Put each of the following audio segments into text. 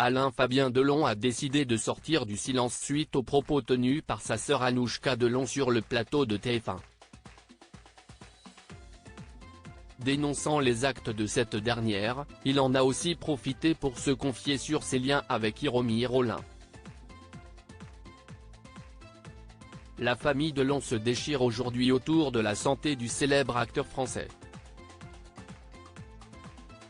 Alain Fabien Delon a décidé de sortir du silence suite aux propos tenus par sa sœur Anouchka Delon sur le plateau de TF1. Dénonçant les actes de cette dernière, il en a aussi profité pour se confier sur ses liens avec Hiromi Rollin. La famille Delon se déchire aujourd'hui autour de la santé du célèbre acteur français.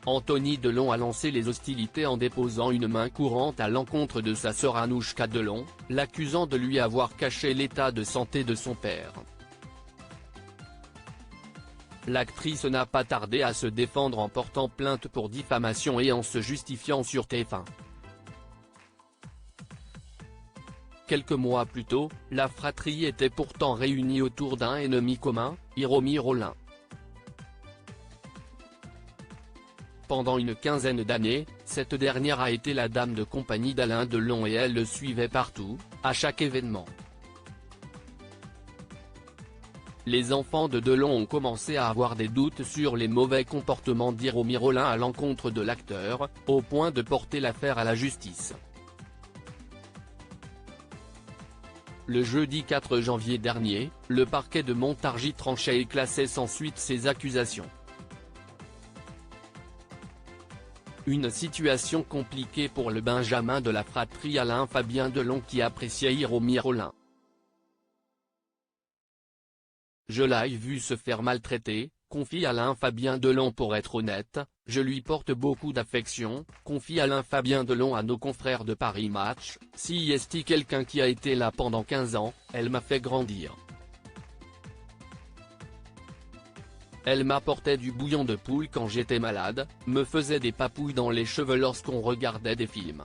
Anthony Delon a lancé les hostilités en déposant une main courante à l'encontre de sa sœur Anouchka Delon, l'accusant de lui avoir caché l'état de santé de son père. L'actrice n'a pas tardé à se défendre en portant plainte pour diffamation et en se justifiant sur TF1. Quelques mois plus tôt, la fratrie était pourtant réunie autour d'un ennemi commun, Hiromi Rollin. Pendant une quinzaine d'années, cette dernière a été la dame de compagnie d'Alain Delon et elle le suivait partout, à chaque événement. Les enfants de Delon ont commencé à avoir des doutes sur les mauvais comportements d'Hiromi Rollin à l'encontre de l'acteur, au point de porter l'affaire à la justice. Le jeudi 4 janvier dernier, le parquet de Montargis tranchait et classait sans suite ces accusations. Une situation compliquée pour le benjamin de la fratrie Alain Fabien Delon qui appréciait Hiromi Rollin. Je l'ai vu se faire maltraiter, confie Alain Fabien Delon. Pour être honnête, je lui porte beaucoup d'affection, confie Alain Fabien Delon à nos confrères de Paris Match. Si est quelqu'un qui a été là pendant 15 ans, elle m'a fait grandir. Elle m'apportait du bouillon de poule quand j'étais malade, me faisait des papouilles dans les cheveux lorsqu'on regardait des films.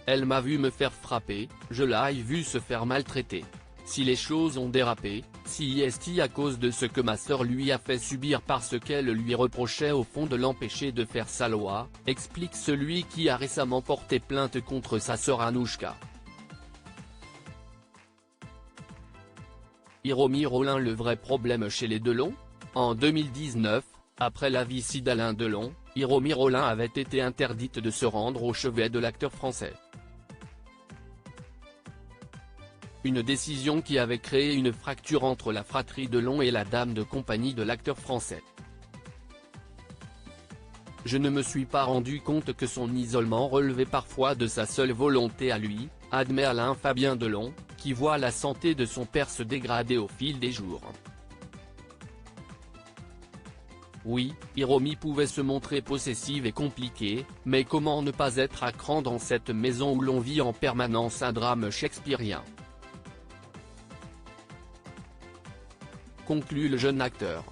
Elle m'a vu me faire frapper, je l'ai vu se faire maltraiter. Si les choses ont dérapé, si est à cause de ce que ma sœur lui a fait subir parce qu'elle lui reprochait au fond de l'empêcher de faire sa loi, explique celui qui a récemment porté plainte contre sa sœur Anouchka. Hiromi Rollin. Le vrai problème chez les Delon? En 2019, après la visite d'Alain Delon, Hiromi Rollin avait été interdite de se rendre au chevet de l'acteur français. Une décision qui avait créé une fracture entre la fratrie Delon et la dame de compagnie de l'acteur français. Je ne me suis pas rendu compte que son isolement relevait parfois de sa seule volonté à lui, admet Alain Fabien Delon, qui voit la santé de son père se dégrader au fil des jours. Oui, Hiromi pouvait se montrer possessive et compliquée, mais comment ne pas être à cran dans cette maison où l'on vit en permanence un drame shakespearien? Conclut le jeune acteur.